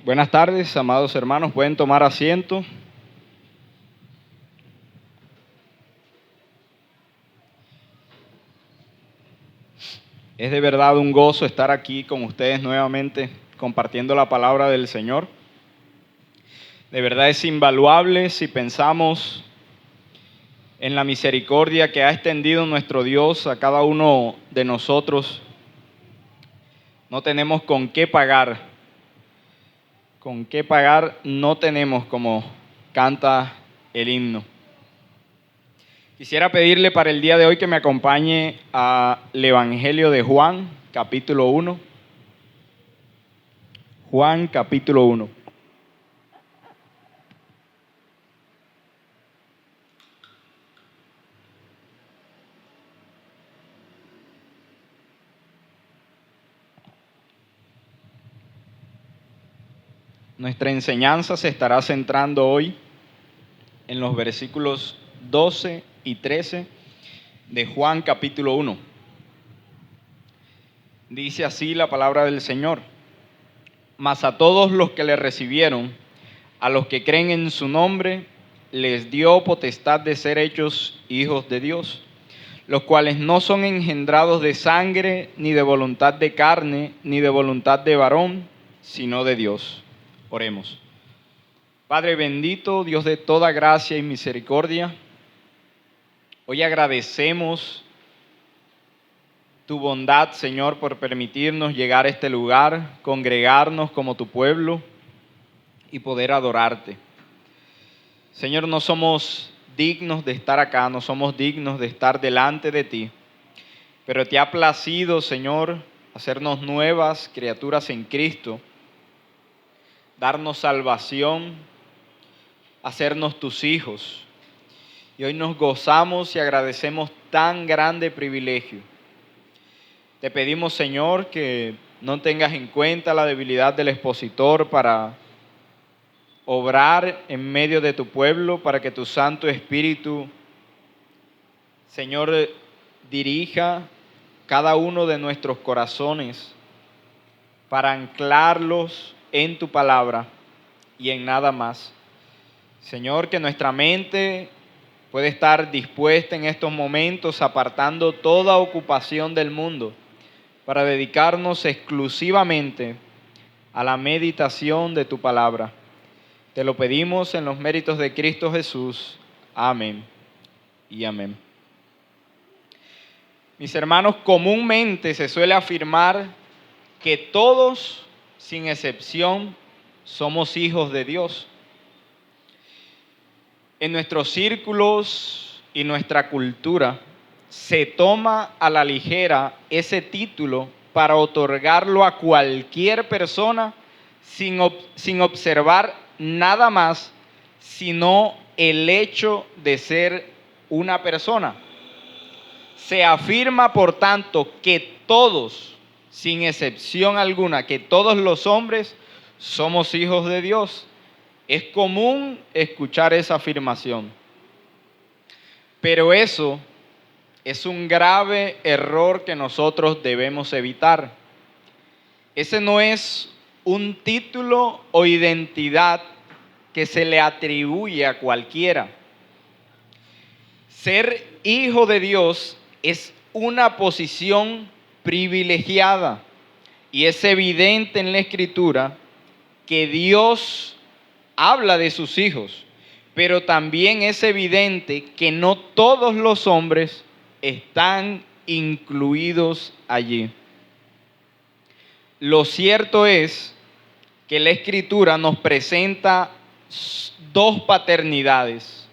Buenas tardes, amados hermanos, pueden tomar asiento. Es de verdad un gozo estar aquí con ustedes nuevamente compartiendo la palabra del Señor. De verdad es invaluable si pensamos en la misericordia que ha extendido nuestro Dios a cada uno de nosotros. No tenemos con qué pagar. Con qué pagar no tenemos, como canta el himno. Quisiera pedirle para el día de hoy que me acompañe al Evangelio de Juan, capítulo 1. Juan, capítulo 1. Nuestra enseñanza se estará centrando hoy en los versículos 12 y 13 de Juan, capítulo 1. Dice así la palabra del Señor: Mas a todos los que le recibieron, a los que creen en su nombre, les dio potestad de ser hechos hijos de Dios, los cuales no son engendrados de sangre, ni de voluntad de carne, ni de voluntad de varón, sino de Dios. Oremos. Padre bendito, Dios de toda gracia y misericordia, hoy agradecemos tu bondad, Señor, por permitirnos llegar a este lugar, congregarnos como tu pueblo y poder adorarte. Señor, no somos dignos de estar acá, no somos dignos de estar delante de ti, pero te ha placido, Señor, hacernos nuevas criaturas en Cristo, darnos salvación, hacernos tus hijos. Y hoy nos gozamos y agradecemos tan grande privilegio. Te pedimos, Señor, que no tengas en cuenta la debilidad del expositor para obrar en medio de tu pueblo, para que tu Santo Espíritu, Señor, dirija cada uno de nuestros corazones para anclarlos en tu palabra y en nada más. Señor, que nuestra mente puede estar dispuesta en estos momentos, apartando toda ocupación del mundo, para dedicarnos exclusivamente a la meditación de tu palabra. Te lo pedimos en los méritos de Cristo Jesús. Amén y amén. Mis hermanos, comúnmente se suele afirmar que todos, sin excepción, somos hijos de Dios. En nuestros círculos y nuestra cultura se toma a la ligera ese título para otorgarlo a cualquier persona sin observar nada más sino el hecho de ser una persona. Se afirma, por tanto, que todos, sin excepción alguna, que todos los hombres somos hijos de Dios. Es común escuchar esa afirmación, pero eso es un grave error que nosotros debemos evitar. Ese no es un título o identidad que se le atribuye a cualquiera. Ser hijo de Dios es una posición privilegiada y es evidente en la Escritura que Dios habla de sus hijos, pero también es evidente que no todos los hombres están incluidos allí. Lo cierto es que la Escritura nos presenta dos paternidades.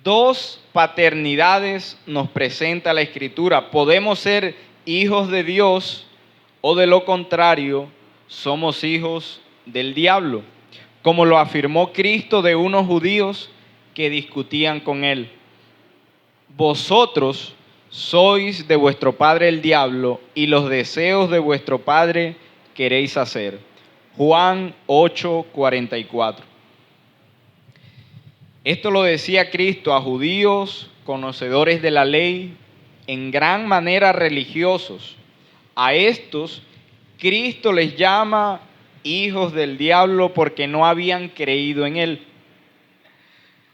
Dos paternidades nos presenta la Escritura. Podemos ser hijos de Dios o, de lo contrario, somos hijos del diablo, como lo afirmó Cristo de unos judíos que discutían con él. Vosotros sois de vuestro padre el diablo, y los deseos de vuestro padre queréis hacer. Juan 8:44. Esto lo decía Cristo a judíos conocedores de la ley, en gran manera religiosos. A estos Cristo les llama hijos del diablo porque no habían creído en él.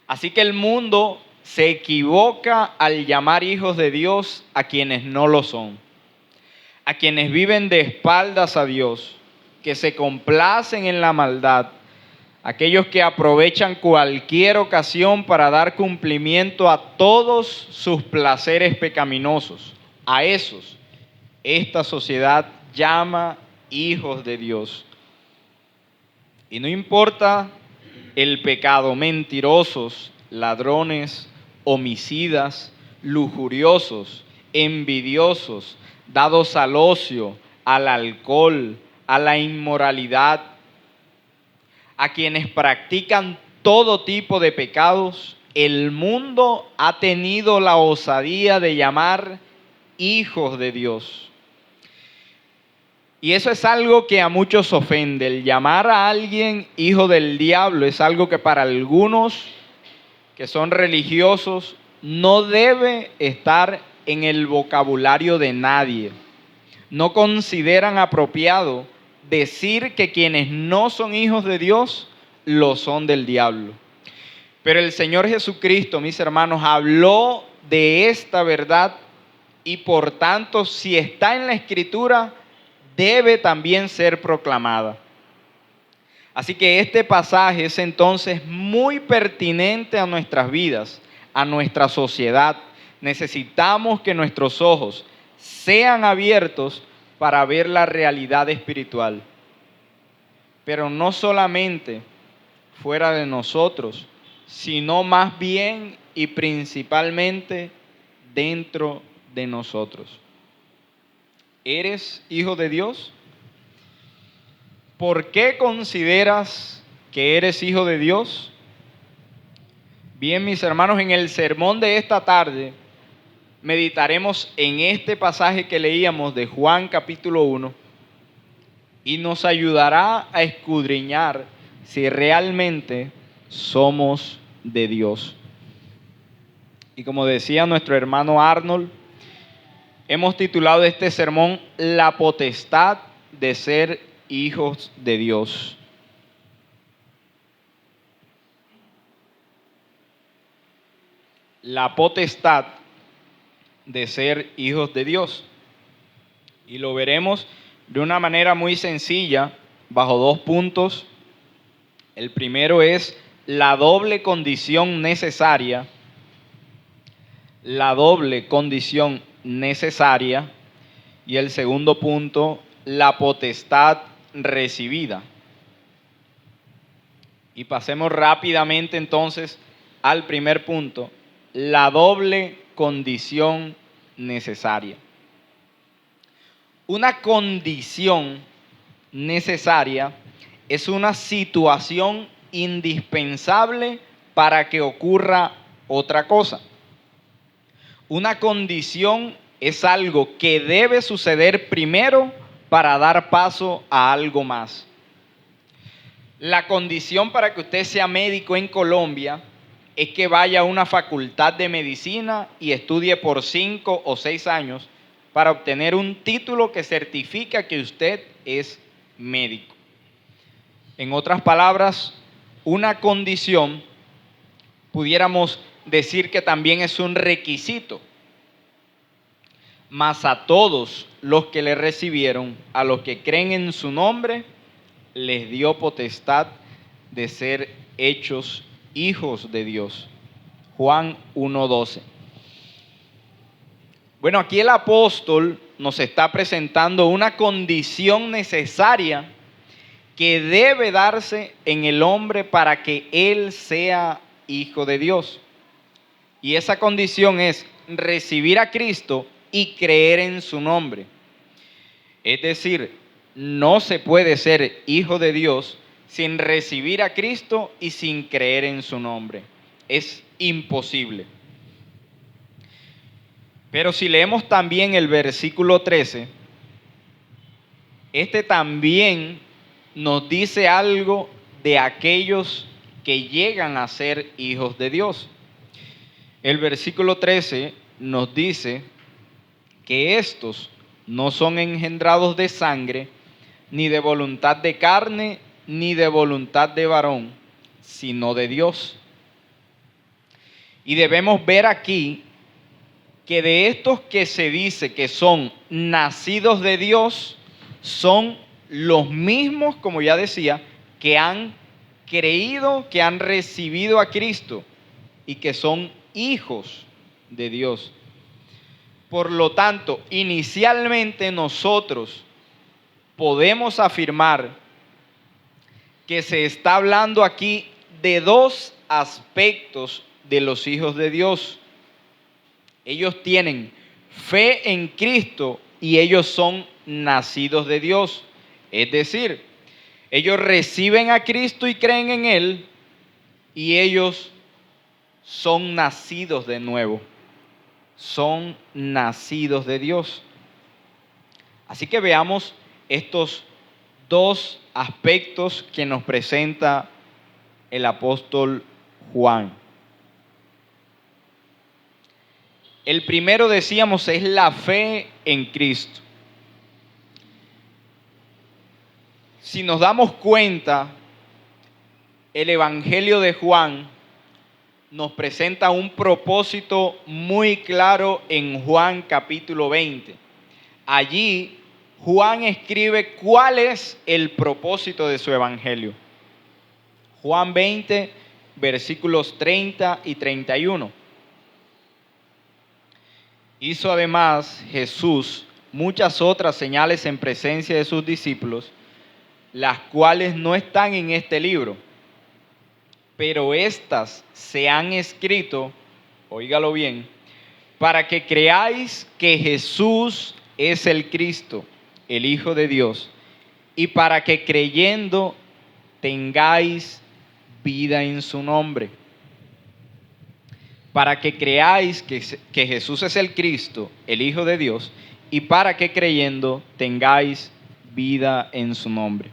Así que el mundo se equivoca al llamar hijos de Dios a quienes no lo son, a quienes viven de espaldas a Dios, que se complacen en la maldad, aquellos que aprovechan cualquier ocasión para dar cumplimiento a todos sus placeres pecaminosos. A esos, esta sociedad llama hijos de Dios. Y no importa el pecado, mentirosos, ladrones, homicidas, lujuriosos, envidiosos, dados al ocio, al alcohol, a la inmoralidad, a quienes practican todo tipo de pecados, el mundo ha tenido la osadía de llamar hijos de Dios. Y eso es algo que a muchos ofende. El llamar a alguien hijo del diablo es algo que para algunos que son religiosos no debe estar en el vocabulario de nadie. No consideran apropiado decir que quienes no son hijos de Dios lo son del diablo. Pero el Señor Jesucristo, mis hermanos, habló de esta verdad y por tanto, si está en la Escritura, debe también ser proclamada. Así que este pasaje es entonces muy pertinente a nuestras vidas, a nuestra sociedad. Necesitamos que nuestros ojos sean abiertos para ver la realidad espiritual. Pero no solamente fuera de nosotros, sino más bien y principalmente dentro de nosotros. ¿Eres hijo de Dios? ¿Por qué consideras que eres hijo de Dios? Bien, mis hermanos, en el sermón de esta tarde meditaremos en este pasaje que leíamos de Juan capítulo 1 y nos ayudará a escudriñar si realmente somos de Dios. Y como decía nuestro hermano Arnold, hemos titulado este sermón La potestad de ser hijos de Dios. La potestad de ser hijos de Dios. Y lo veremos de una manera muy sencilla, bajo dos puntos. El primero es la doble condición necesaria. La doble condición necesaria. Y el segundo punto, la potestad recibida. Y pasemos rápidamente entonces al primer punto, la doble condición necesaria. Una condición necesaria es una situación indispensable para que ocurra otra cosa. Una condición es algo que debe suceder primero para dar paso a algo más. La condición para que usted sea médico en Colombia es que vaya a una facultad de medicina y estudie por 5 o 6 años para obtener un título que certifica que usted es médico. En otras palabras, una condición, pudiéramos decir que también es un requisito. Mas a todos los que le recibieron, a los que creen en su nombre, les dio potestad de ser hechos hijos de Dios. Juan 1:12. Bueno, aquí el apóstol nos está presentando una condición necesaria que debe darse en el hombre para que él sea hijo de Dios. Y esa condición es recibir a Cristo y creer en su nombre. Es decir, no se puede ser hijo de Dios sin recibir a Cristo y sin creer en su nombre. Es imposible. Pero si leemos también el versículo 13, este también nos dice algo de aquellos que llegan a ser hijos de Dios. El versículo 13 nos dice que estos no son engendrados de sangre, ni de voluntad de carne, ni de voluntad de varón, sino de Dios. Y debemos ver aquí que de estos que se dice que son nacidos de Dios, son los mismos, como ya decía, que han creído, que han recibido a Cristo y que son hijos de Dios. Por lo tanto, inicialmente nosotros podemos afirmar que se está hablando aquí de dos aspectos de los hijos de Dios. Ellos tienen fe en Cristo y ellos son nacidos de Dios. Es decir, ellos reciben a Cristo y creen en Él y ellos son nacidos de nuevo. Son nacidos de Dios. Así que veamos estos dos aspectos que nos presenta el apóstol Juan. El primero, decíamos, es la fe en Cristo. Si nos damos cuenta, el Evangelio de Juan nos presenta un propósito muy claro en Juan capítulo 20. Allí Juan escribe cuál es el propósito de su Evangelio. Juan 20, versículos 30 y 31. Hizo además Jesús muchas otras señales en presencia de sus discípulos, las cuales no están en este libro, pero estas se han escrito, óigalo bien, para que creáis que Jesús es el Cristo, el Hijo de Dios, y para que creyendo tengáis vida en su nombre. Para que creáis que Jesús es el Cristo, el Hijo de Dios, y para que creyendo tengáis vida en su nombre.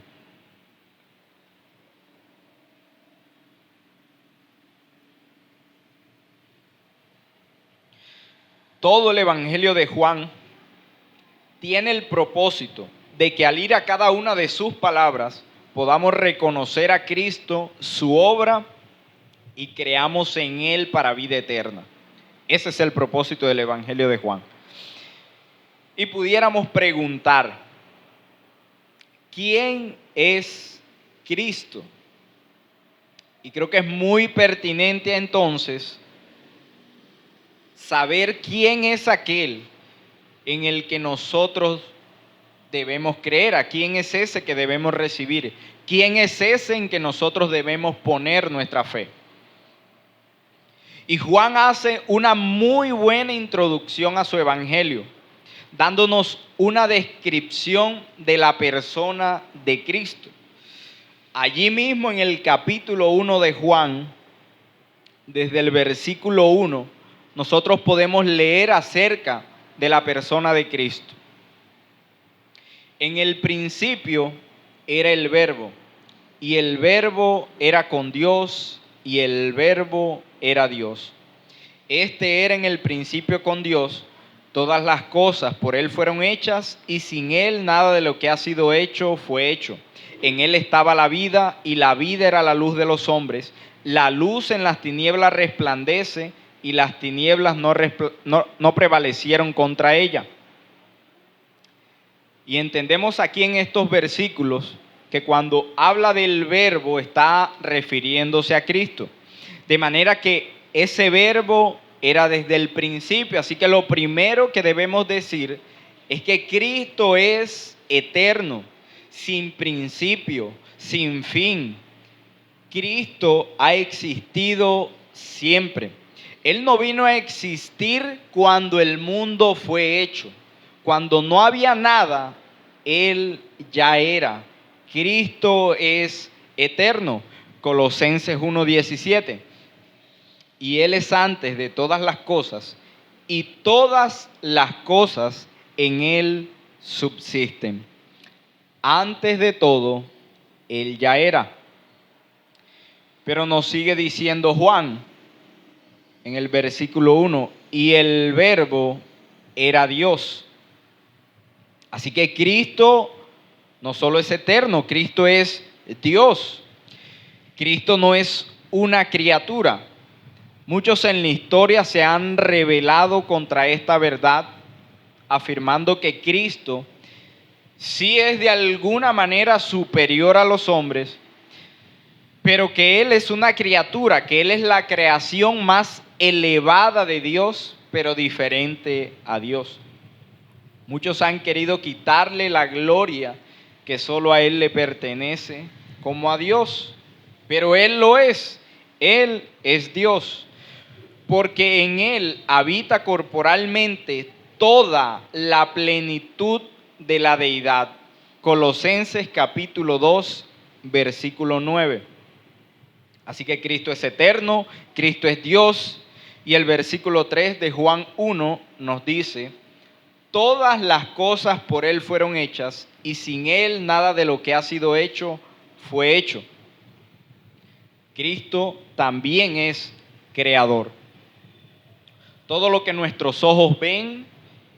Todo el Evangelio de Juan tiene el propósito de que al ir a cada una de sus palabras podamos reconocer a Cristo, su obra, y creamos en Él para vida eterna. Ese es el propósito del Evangelio de Juan. Y pudiéramos preguntar, ¿quién es Cristo? Y creo que es muy pertinente entonces saber quién es aquel en el que nosotros debemos creer, a quién es ese que debemos recibir, quién es ese en que nosotros debemos poner nuestra fe. Y Juan hace una muy buena introducción a su evangelio, dándonos una descripción de la persona de Cristo. Allí mismo en el capítulo 1 de Juan, desde el versículo 1, nosotros podemos leer acerca de la persona de Cristo. En el principio era el Verbo, y el Verbo era con Dios, y el Verbo era Dios. Este era en el principio con Dios. Todas las cosas por Él fueron hechas, y sin Él nada de lo que ha sido hecho fue hecho. En Él estaba la vida, y la vida era la luz de los hombres. La luz en las tinieblas resplandece, y las tinieblas no prevalecieron contra ella. Y entendemos aquí en estos versículos que cuando habla del verbo está refiriéndose a Cristo. De manera que ese verbo era desde el principio. Así que lo primero que debemos decir es que Cristo es eterno, sin principio, sin fin. Cristo ha existido siempre. Él no vino a existir cuando el mundo fue hecho. Cuando no había nada, Él ya era. Cristo es eterno. Colosenses 1:17. Y Él es antes de todas las cosas, y todas las cosas en Él subsisten. Antes de todo, Él ya era. Pero nos sigue diciendo Juan en el versículo 1, y el Verbo era Dios. Así que Cristo No solo es eterno, Cristo es Dios. Cristo no es una criatura. Muchos en la historia se han rebelado contra esta verdad, afirmando que Cristo sí es de alguna manera superior a los hombres, pero que Él es una criatura, que Él es la creación más elevada de Dios, pero diferente a Dios. Muchos han querido quitarle la gloria que solo a Él le pertenece, como a Dios, pero Él lo es. Él es Dios, porque en Él habita corporalmente toda la plenitud de la deidad. Colosenses capítulo 2, versículo 9. Así que Cristo es eterno, Cristo es Dios, y el versículo 3 de Juan 1 nos dice: todas las cosas por Él fueron hechas, y sin Él nada de lo que ha sido hecho fue hecho. Cristo también es creador. Todo lo que nuestros ojos ven,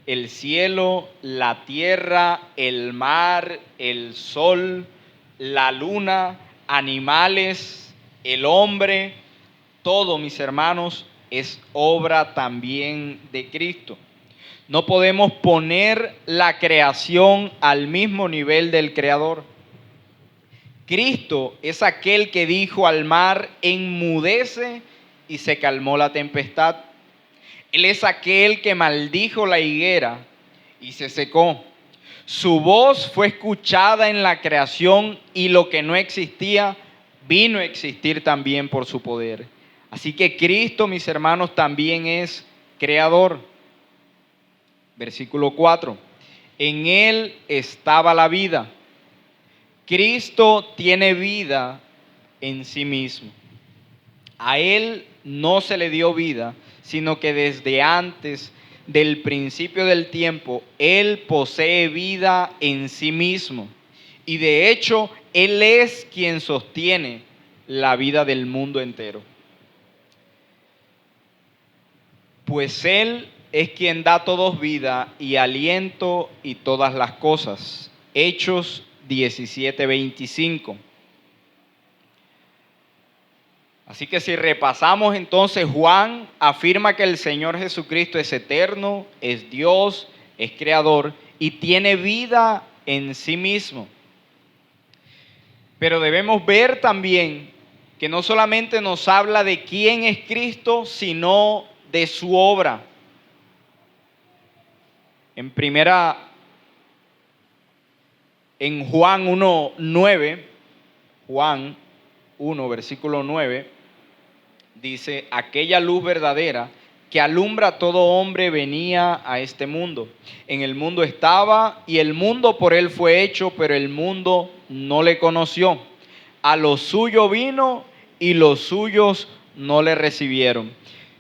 el cielo, la tierra, el mar, el sol, la luna, animales, el hombre, todo, mis hermanos, es obra también de Cristo. No podemos poner la creación al mismo nivel del Creador. Cristo es aquel que dijo al mar: enmudece, y se calmó la tempestad. Él es aquel que maldijo la higuera y se secó. Su voz fue escuchada en la creación, y lo que no existía vino a existir también por su poder. Así que Cristo, mis hermanos, también es creador. Versículo 4. En Él estaba la vida. Cristo tiene vida en sí mismo. A Él no se le dio vida, sino que desde antes del principio del tiempo, Él posee vida en sí mismo. Y de hecho, Él es quien sostiene la vida del mundo entero. Pues Él es quien da a todos vida y aliento y todas las cosas. Hechos 17:25. Así que si repasamos entonces, Juan afirma que el Señor Jesucristo es eterno, es Dios, es creador y tiene vida en sí mismo. Pero debemos ver también que no solamente nos habla de quién es Cristo, sino de su obra. En Juan 1:9, Juan 1, versículo 9, dice: aquella luz verdadera que alumbra a todo hombre venía a este mundo. En el mundo estaba, y el mundo por él fue hecho, pero el mundo no le conoció. A lo suyo vino, y los suyos no le recibieron.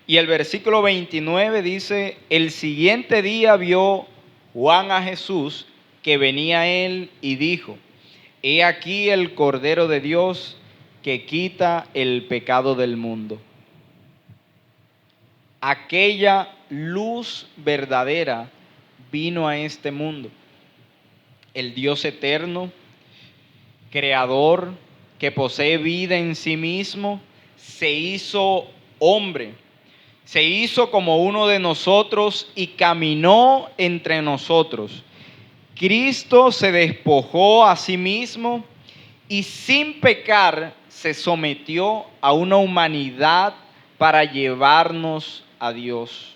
Y el versículo 29 dice: el siguiente día vio Juan a Jesús que venía a él, y dijo: he aquí el Cordero de Dios que quita el pecado del mundo. Aquella luz verdadera vino a este mundo. El Dios eterno, creador, que posee vida en sí mismo, se hizo hombre. Se hizo como uno de nosotros y caminó entre nosotros. Cristo se despojó a sí mismo y sin pecar se sometió a una humanidad para llevarnos a Dios.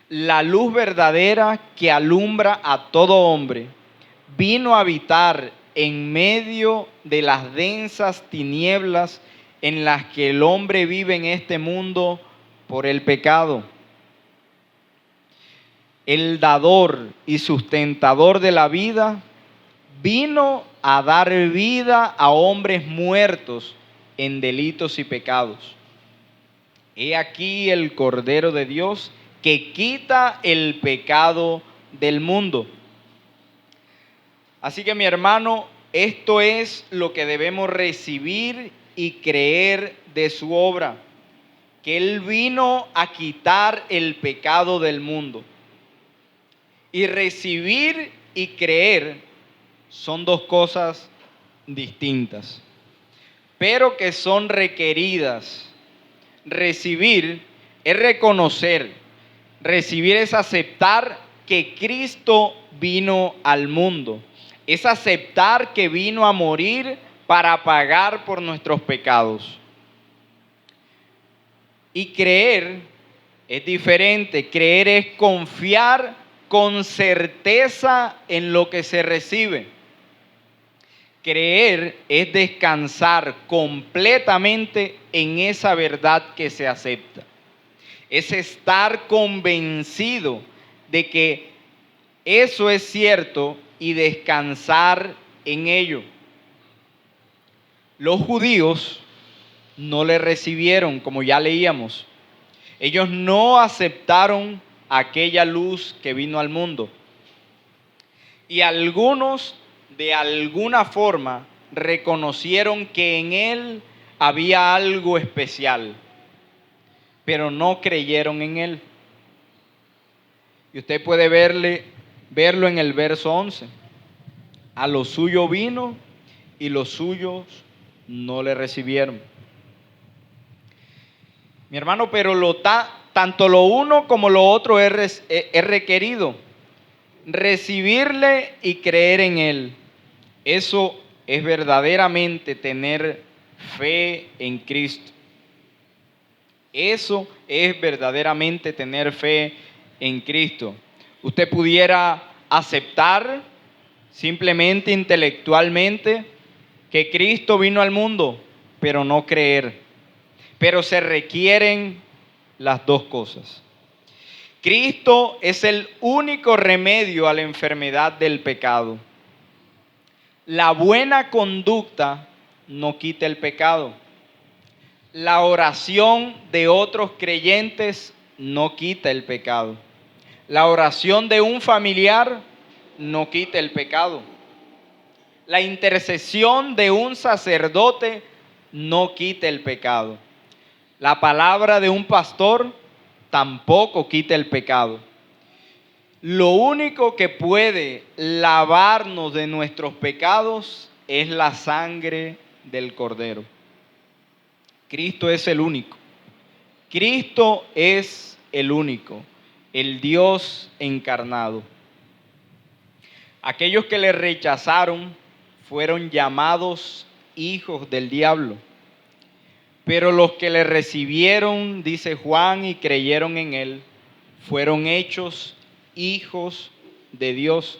La luz verdadera que alumbra a todo hombre vino a habitar en medio de las densas tinieblas en las que el hombre vive en este mundo por el pecado. El dador y sustentador de la vida vino a dar vida a hombres muertos en delitos y pecados. He aquí el Cordero de Dios que quita el pecado del mundo. Así que, mi hermano, esto es lo que debemos recibir y creer de su obra, que Él vino a quitar el pecado del mundo. Y recibir y creer son dos cosas distintas, pero que son requeridas. Recibir es reconocer, recibir es aceptar que Cristo vino al mundo, es aceptar que vino a morir para pagar por nuestros pecados. Y creer es diferente. Creer es confiar con certeza en lo que se recibe. Creer es descansar completamente en esa verdad que se acepta. Es estar convencido de que eso es cierto y descansar en ello. Los judíos no le recibieron, como ya leíamos. Ellos no aceptaron aquella luz que vino al mundo. Y algunos, de alguna forma, reconocieron que en él había algo especial, pero no creyeron en él. Y usted puede verlo en el verso 11. A lo suyo vino y los suyos no le recibieron. Mi hermano, pero tanto lo uno como lo otro es requerido. Recibirle y creer en él. Eso es verdaderamente tener fe en Cristo. Eso es verdaderamente tener fe en Cristo. Usted pudiera aceptar simplemente intelectualmente que Cristo vino al mundo, pero no creer. Pero se requieren las dos cosas. Cristo es el único remedio a la enfermedad del pecado. La buena conducta no quita el pecado. La oración de otros creyentes no quita el pecado. La oración de un familiar no quita el pecado. La intercesión de un sacerdote no quita el pecado. La palabra de un pastor tampoco quita el pecado. Lo único que puede lavarnos de nuestros pecados es la sangre del Cordero. Cristo es el único. Cristo es el único, el Dios encarnado. Aquellos que le rechazaron fueron llamados hijos del diablo. Pero los que le recibieron, dice Juan, y creyeron en él, fueron hechos hijos de Dios.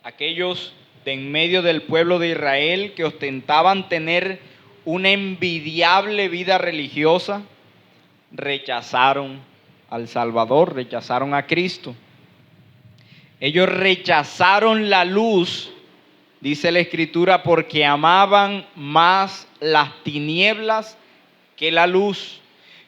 Aquellos de en medio del pueblo de Israel que ostentaban tener una envidiable vida religiosa, rechazaron al Salvador, rechazaron a Cristo. Ellos rechazaron la luz, dice la Escritura, porque amaban más las tinieblas que la luz.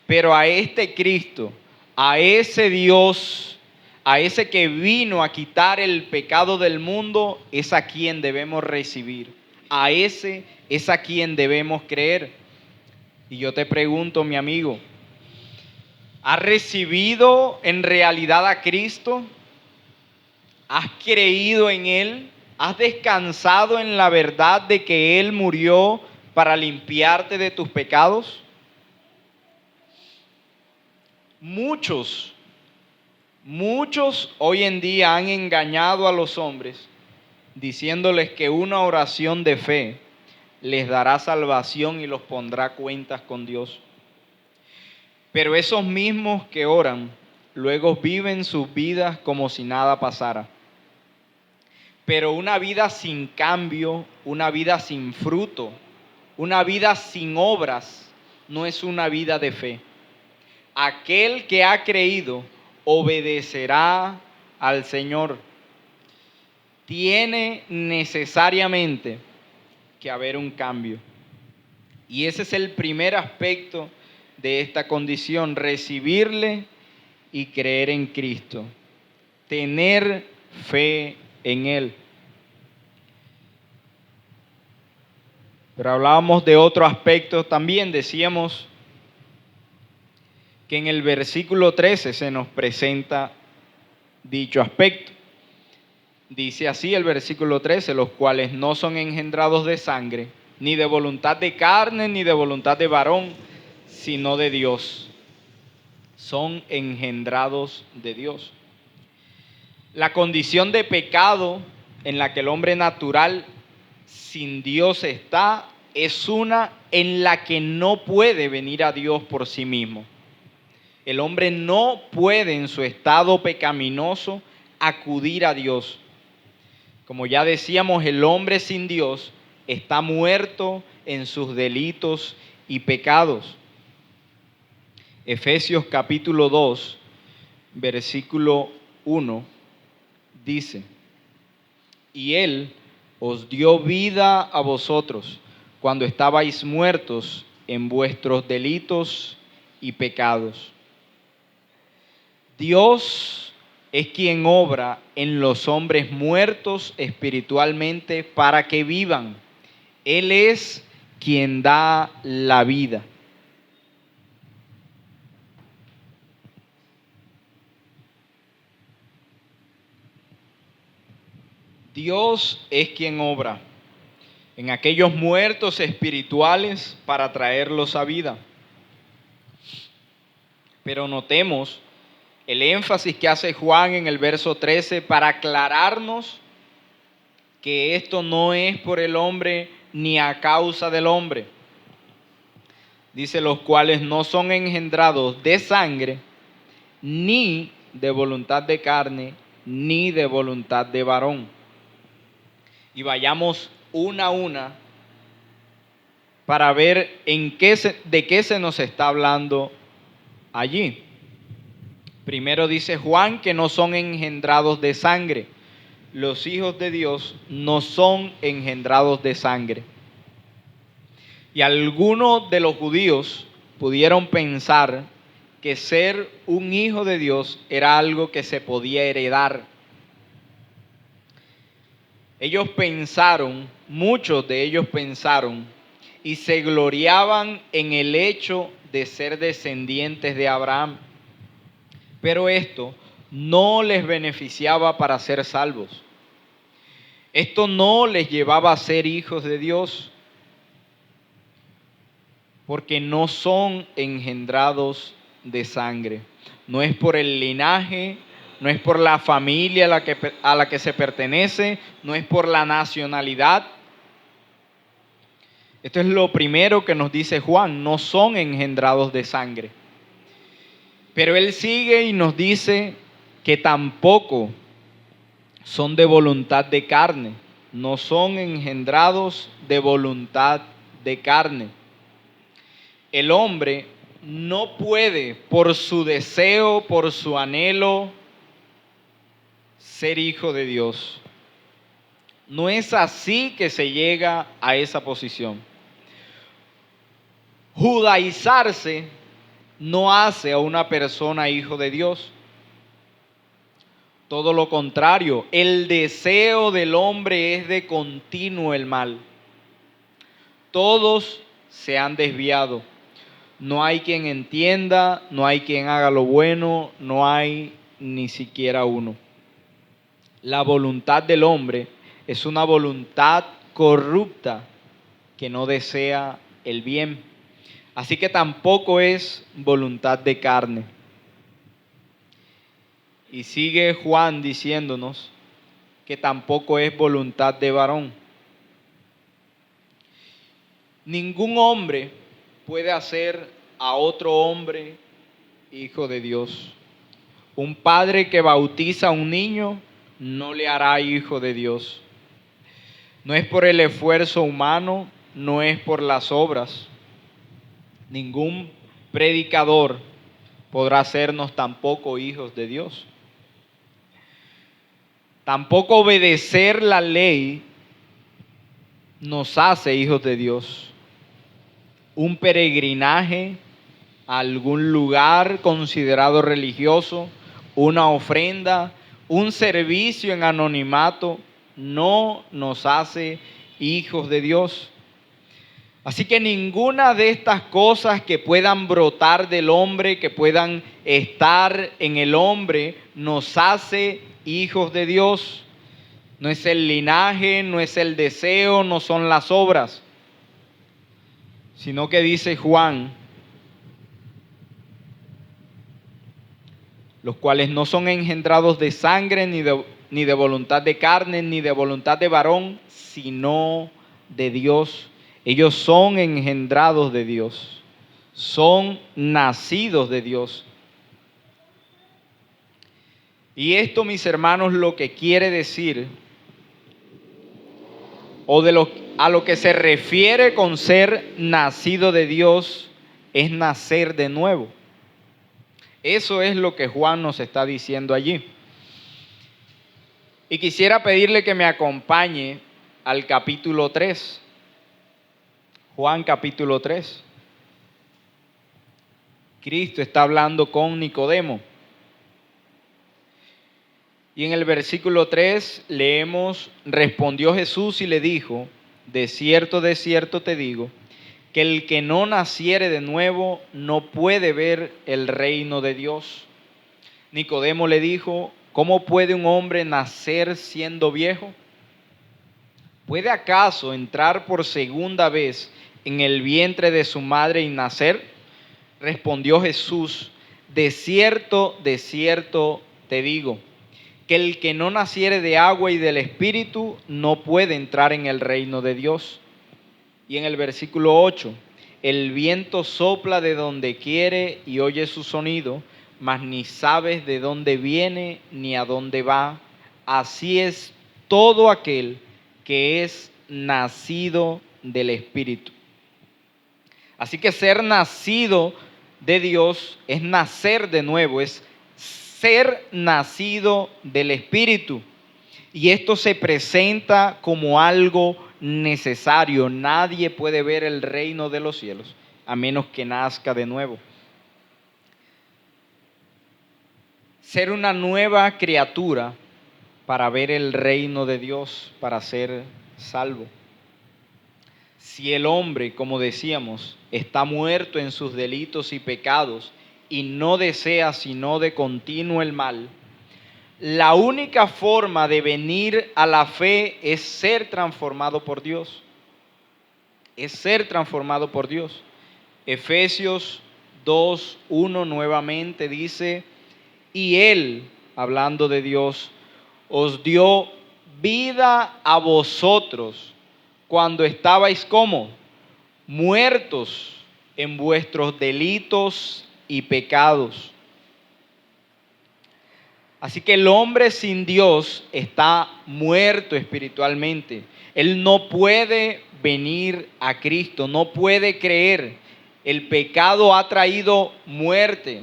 Pero a este Cristo, a ese Dios, a ese que vino a quitar el pecado del mundo, es a quien debemos recibir. A ese es a quien debemos creer. Y yo te pregunto, mi amigo, ¿has recibido en realidad a Cristo? ¿Has creído en Él? ¿Has descansado en la verdad de que Él murió para limpiarte de tus pecados? Muchos hoy en día han engañado a los hombres diciéndoles que una oración de fe les dará salvación y los pondrá a cuentas con Dios. Pero esos mismos que oran luego viven sus vidas como si nada pasara. Pero una vida sin cambio, una vida sin fruto, una vida sin obras, no es una vida de fe. Aquel que ha creído obedecerá al Señor. Tiene necesariamente que haber un cambio. Y ese es el primer aspecto de esta condición: recibirle y creer en Cristo. Tener fe en Él. Pero hablábamos de otro aspecto también. Decíamos que en el versículo 13 se nos presenta dicho aspecto. Dice así el versículo 13, los cuales no son engendrados de sangre, ni de voluntad de carne, ni de voluntad de varón, sino de Dios. Son engendrados de Dios. La condición de pecado en la que el hombre natural sin Dios está es una en la que no puede venir a Dios por sí mismo. El hombre no puede en su estado pecaminoso acudir a Dios. Como ya decíamos, el hombre sin Dios está muerto en sus delitos y pecados. Efesios capítulo 2, versículo 1, dice: y Él os dio vida a vosotros cuando estabais muertos en vuestros delitos y pecados. Dios es quien obra en los hombres muertos espiritualmente para que vivan. Él es quien da la vida. Dios es quien obra en aquellos muertos espirituales para traerlos a vida. Pero notemos el énfasis que hace Juan en el verso 13 para aclararnos que esto no es por el hombre ni a causa del hombre. Dice, los cuales no son engendrados de sangre, ni de voluntad de carne, ni de voluntad de varón. Y vayamos una a una para ver de qué se nos está hablando allí. Primero dice Juan que no son engendrados de sangre. Los hijos de Dios no son engendrados de sangre. Y algunos de los judíos pudieron pensar que ser un hijo de Dios era algo que se podía heredar. Muchos de ellos pensaron y se gloriaban en el hecho de ser descendientes de Abraham. Pero esto no les beneficiaba para ser salvos. Esto no les llevaba a ser hijos de Dios, porque no son engendrados de sangre. No es por el linaje, no es por la familia a la que se pertenece, no es por la nacionalidad. Esto es lo primero que nos dice Juan, no son engendrados de sangre. Pero él sigue y nos dice que tampoco son de voluntad de carne, no son engendrados de voluntad de carne. El hombre no puede, por su deseo, por su anhelo, ser hijo de Dios. No es así que se llega a esa posición. Judaizarse no hace a una persona hijo de Dios. Todo lo contrario, el deseo del hombre es de continuo el mal. Todos se han desviado. No hay quien entienda, no hay quien haga lo bueno, no hay ni siquiera uno. La voluntad del hombre es una voluntad corrupta que no desea el bien. Así que tampoco es voluntad de carne. Y sigue Juan diciéndonos que tampoco es voluntad de varón. Ningún hombre puede hacer a otro hombre hijo de Dios. Un padre que bautiza a un niño no le hará hijo de Dios. No es por el esfuerzo humano, no es por las obras. Ningún predicador podrá hacernos tampoco hijos de Dios. Tampoco obedecer la ley nos hace hijos de Dios. Un peregrinaje a algún lugar considerado religioso, una ofrenda, un servicio en anonimato, no nos hace hijos de Dios. Así que ninguna de estas cosas que puedan brotar del hombre, que puedan estar en el hombre, nos hace hijos de Dios, No es el linaje, no es el deseo, no son las obras, sino que dice Juan, los cuales no son engendrados de sangre, ni de voluntad de carne, ni de voluntad de varón, sino de Dios. Ellos son engendrados de Dios, son nacidos de Dios. Y esto, mis hermanos, lo que quiere decir, a lo que se refiere con ser nacido de Dios, es nacer de nuevo. Eso es lo que Juan nos está diciendo allí. Y quisiera pedirle que me acompañe al capítulo 3. Juan capítulo 3. Cristo está hablando con Nicodemo. Y en el versículo 3 leemos, respondió Jesús y le dijo, de cierto te digo, que el que no naciere de nuevo no puede ver el reino de Dios. Nicodemo le dijo, ¿cómo puede un hombre nacer siendo viejo? ¿Puede acaso entrar por segunda vez en el vientre de su madre y nacer? Respondió Jesús, de cierto te digo, que el que no naciere de agua y del Espíritu no puede entrar en el reino de Dios. Y en el versículo 8, el viento sopla de donde quiere y oye su sonido, mas ni sabes de dónde viene ni a dónde va. Así es todo aquel que es nacido del Espíritu. Así que ser nacido de Dios es nacer de nuevo, es ser nacido del Espíritu. Y esto se presenta como algo necesario. Nadie puede ver el reino de los cielos a menos que nazca de nuevo. Ser una nueva criatura para ver el reino de Dios, para ser salvo. Si el hombre, como decíamos, está muerto en sus delitos y pecados y no desea sino de continuo el mal, la única forma de venir a la fe es ser transformado por Dios. Es ser transformado por Dios. Efesios 2:1 nuevamente dice, y Él, hablando de Dios, os dio vida a vosotros cuando estabais como muertos en vuestros delitos y pecados. Así que el hombre sin Dios está muerto espiritualmente. Él no puede venir a Cristo, no puede creer. El pecado ha traído muerte.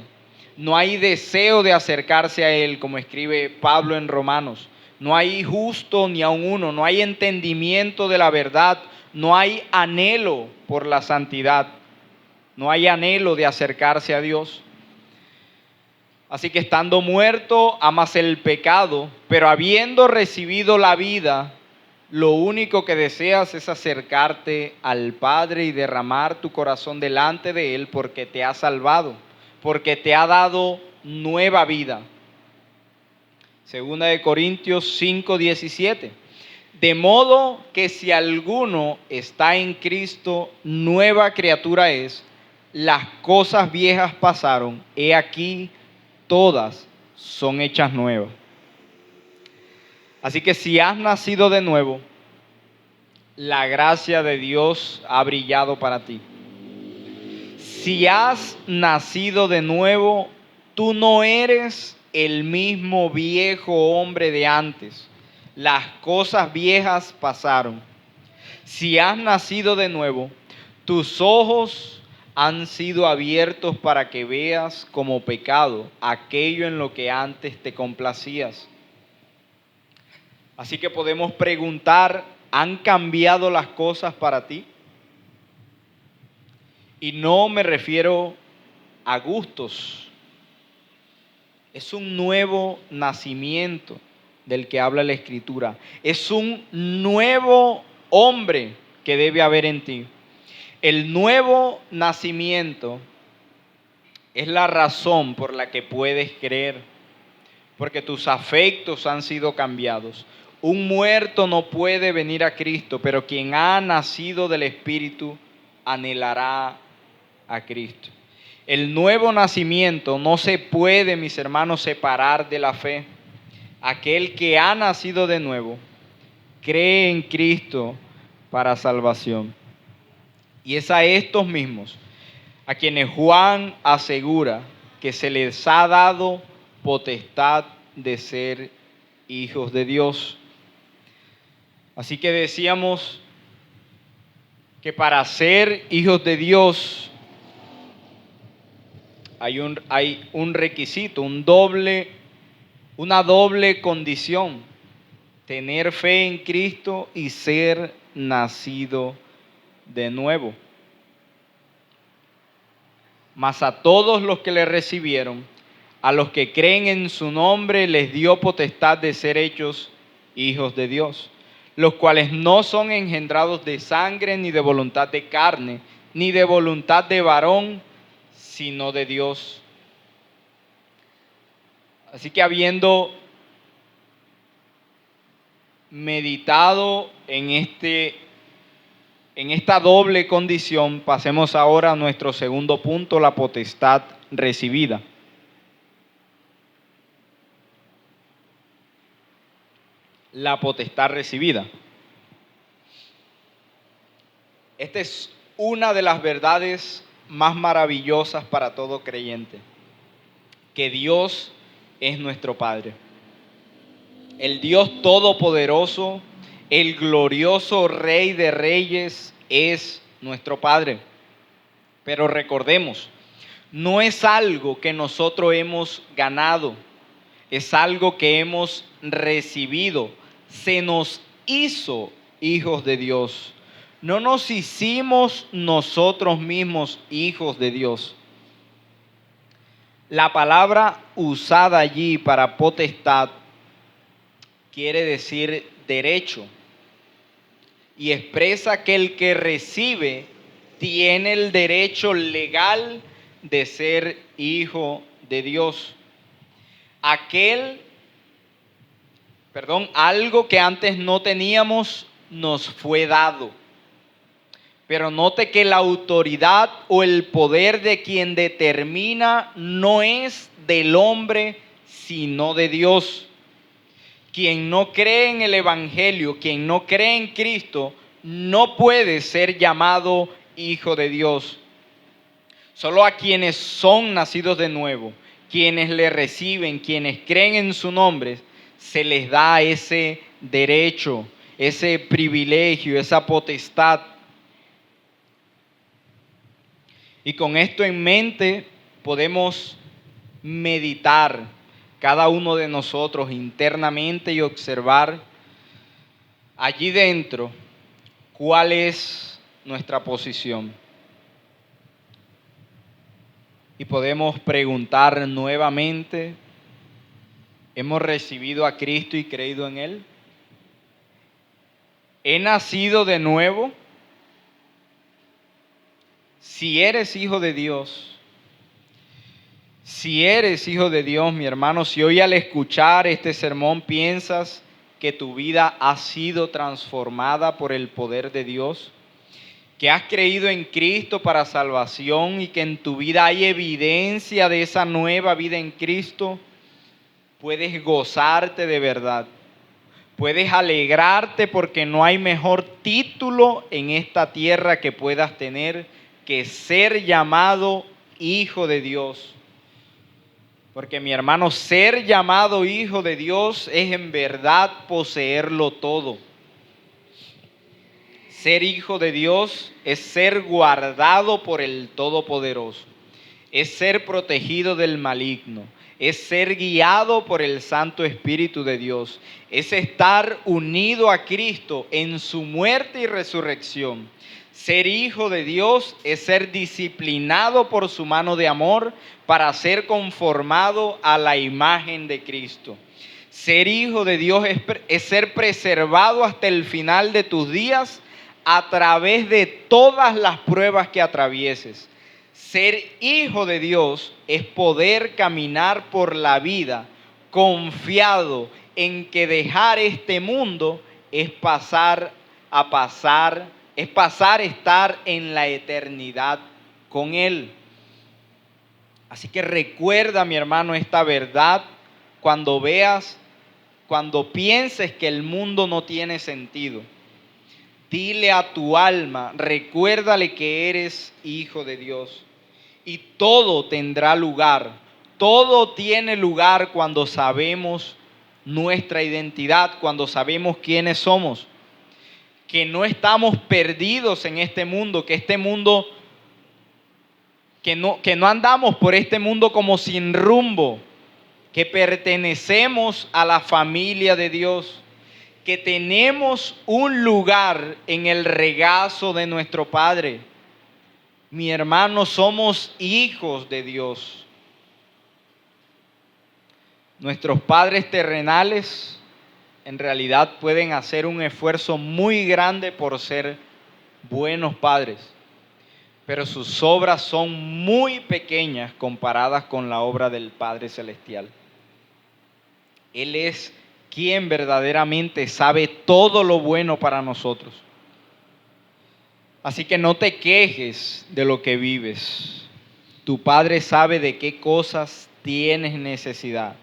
No hay deseo de acercarse a Él, como escribe Pablo en Romanos. No hay justo ni aun uno, no hay entendimiento de la verdad, no hay anhelo por la santidad, no hay anhelo de acercarse a Dios. Así que estando muerto, amas el pecado, pero habiendo recibido la vida, lo único que deseas es acercarte al Padre y derramar tu corazón delante de Él porque te ha salvado, porque te ha dado nueva vida. Segunda de Corintios 5:17. De modo que si alguno está en Cristo, nueva criatura es, las cosas viejas pasaron, he aquí, todas son hechas nuevas. Así que si has nacido de nuevo, la gracia de Dios ha brillado para ti. Si has nacido de nuevo, tú no eres el mismo viejo hombre de antes. Las cosas viejas pasaron. Si has nacido de nuevo, tus ojos han sido abiertos para que veas como pecado aquello en lo que antes te complacías. Así que podemos preguntar, ¿han cambiado las cosas para ti? Y no me refiero a gustos. Es un nuevo nacimiento del que habla la Escritura. Es un nuevo hombre que debe haber en ti. El nuevo nacimiento es la razón por la que puedes creer, porque tus afectos han sido cambiados. Un muerto no puede venir a Cristo, pero quien ha nacido del Espíritu anhelará a Cristo. El nuevo nacimiento no se puede, mis hermanos, separar de la fe. Aquel que ha nacido de nuevo cree en Cristo para salvación. Y es a estos mismos a quienes Juan asegura que se les ha dado potestad de ser hijos de Dios. Así que decíamos que para ser hijos de Dios hay un requisito, una doble condición: tener fe en Cristo y ser nacido de nuevo. Mas a todos los que le recibieron, a los que creen en su nombre, les dio potestad de ser hechos hijos de Dios, los cuales no son engendrados de sangre, ni de voluntad de carne, ni de voluntad de varón, sino de Dios. Así que habiendo meditado en esta doble condición, pasemos ahora a nuestro segundo punto, la potestad recibida. La potestad recibida. Esta es una de las verdades más maravillosas para todo creyente, que Dios es nuestro Padre. El Dios todopoderoso, el glorioso Rey de Reyes, es nuestro Padre. Pero recordemos, no es algo que nosotros hemos ganado, es algo que hemos recibido. Se nos hizo hijos de Dios. No nos hicimos nosotros mismos hijos de Dios. La palabra usada allí para potestad quiere decir derecho y expresa que el que recibe tiene el derecho legal de ser hijo de Dios. Algo que antes no teníamos nos fue dado. Pero note que la autoridad o el poder de quien determina no es del hombre, sino de Dios. Quien no cree en el Evangelio, quien no cree en Cristo, no puede ser llamado hijo de Dios. Solo a quienes son nacidos de nuevo, quienes le reciben, quienes creen en su nombre, se les da ese derecho, ese privilegio, esa potestad. Y con esto en mente podemos meditar cada uno de nosotros internamente y observar allí dentro cuál es nuestra posición. Y podemos preguntar nuevamente: ¿hemos recibido a Cristo y creído en Él? ¿He nacido de nuevo? Si eres hijo de Dios, mi hermano, si hoy al escuchar este sermón piensas que tu vida ha sido transformada por el poder de Dios, que has creído en Cristo para salvación y que en tu vida hay evidencia de esa nueva vida en Cristo, puedes gozarte de verdad. Puedes alegrarte porque no hay mejor título en esta tierra que puedas tener que ser llamado hijo de Dios. Porque mi hermano, ser llamado hijo de Dios es en verdad poseerlo todo. Ser hijo de Dios es ser guardado por el Todopoderoso, es ser protegido del maligno, es ser guiado por el Santo Espíritu de Dios, es estar unido a Cristo en su muerte y resurrección. Ser hijo de Dios es ser disciplinado por su mano de amor para ser conformado a la imagen de Cristo. Ser hijo de Dios es ser preservado hasta el final de tus días a través de todas las pruebas que atravieses. Ser hijo de Dios es poder caminar por la vida confiado en que dejar este mundo es pasar a estar en la eternidad con Él. Así que recuerda, mi hermano, esta verdad cuando pienses que el mundo no tiene sentido. Dile a tu alma, recuérdale que eres hijo de Dios. Y todo tendrá lugar. Todo tiene lugar cuando sabemos nuestra identidad, cuando sabemos quiénes somos. Que no estamos perdidos en este mundo, que no andamos por este mundo como sin rumbo, que pertenecemos a la familia de Dios, que tenemos un lugar en el regazo de nuestro Padre. Mi hermano, somos hijos de Dios. Nuestros padres terrenales en realidad pueden hacer un esfuerzo muy grande por ser buenos padres, pero sus obras son muy pequeñas comparadas con la obra del Padre Celestial. Él es quien verdaderamente sabe todo lo bueno para nosotros. Así que no te quejes de lo que vives. Tu Padre sabe de qué cosas tienes necesidad.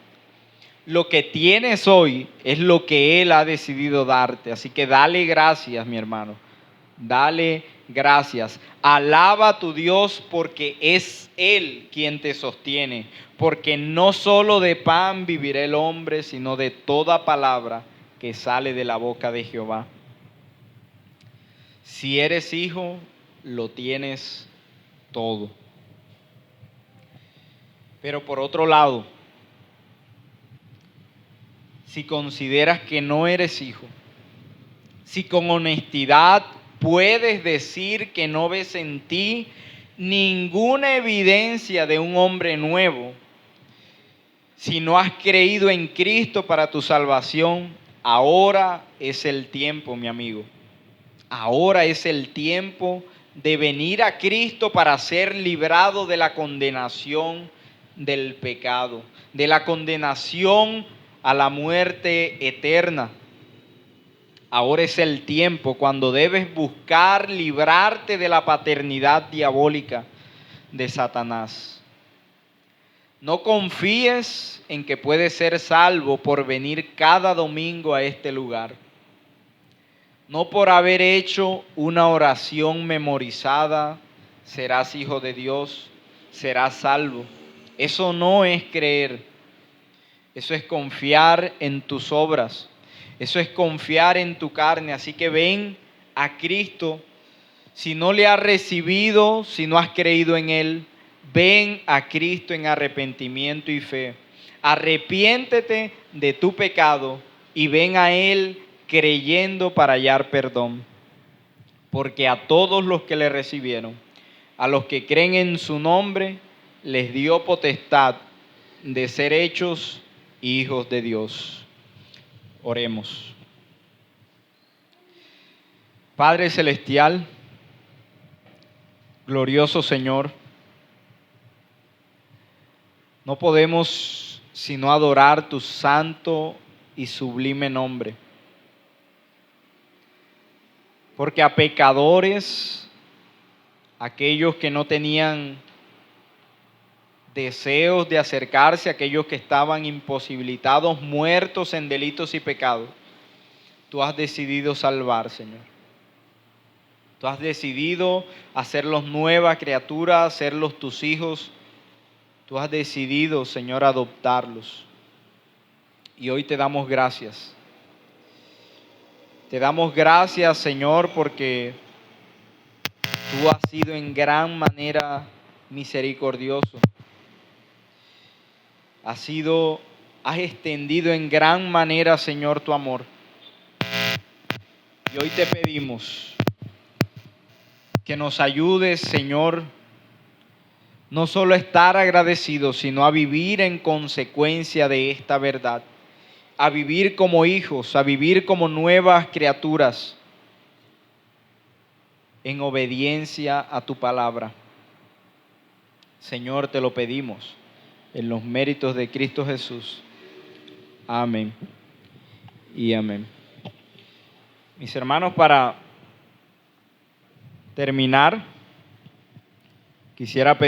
Lo que tienes hoy es lo que Él ha decidido darte. Así que dale gracias, mi hermano. Dale gracias. Alaba a tu Dios porque es Él quien te sostiene. Porque no solo de pan vivirá el hombre, sino de toda palabra que sale de la boca de Jehová. Si eres hijo, lo tienes todo. Pero por otro lado, si consideras que no eres hijo, si con honestidad puedes decir que no ves en ti ninguna evidencia de un hombre nuevo, si no has creído en Cristo para tu salvación, ahora es el tiempo, mi amigo. Ahora es el tiempo de venir a Cristo para ser librado de la condenación del pecado, de la condenación a la muerte eterna. Ahora es el tiempo cuando debes buscar librarte de la paternidad diabólica de Satanás. No confíes en que puedes ser salvo por venir cada domingo a este lugar. No por haber hecho una oración memorizada serás hijo de Dios, serás salvo. Eso no es creer. Eso es confiar en tus obras. Eso es confiar en tu carne. Así que ven a Cristo. Si no le has recibido, si no has creído en Él, ven a Cristo en arrepentimiento y fe. Arrepiéntete de tu pecado y ven a Él creyendo para hallar perdón. Porque a todos los que le recibieron, a los que creen en su nombre, les dio potestad de ser hechos hijos de Dios. Oremos. Padre Celestial, glorioso Señor, no podemos sino adorar tu santo y sublime nombre. Porque a pecadores, aquellos que no tenían deseos de acercarse, aquellos que estaban imposibilitados, muertos en delitos y pecados, tú has decidido salvar, Señor. Tú has decidido hacerlos nueva criatura, hacerlos tus hijos. Tú has decidido, Señor, adoptarlos. Y hoy te damos gracias. Te damos gracias, Señor, porque tú has sido en gran manera misericordioso. Has extendido en gran manera, Señor, tu amor. Y hoy te pedimos que nos ayudes, Señor, no solo a estar agradecidos, sino a vivir en consecuencia de esta verdad. A vivir como hijos, a vivir como nuevas criaturas, en obediencia a tu palabra. Señor, te lo pedimos en los méritos de Cristo Jesús. Amén y amén. Mis hermanos, para terminar, quisiera pedir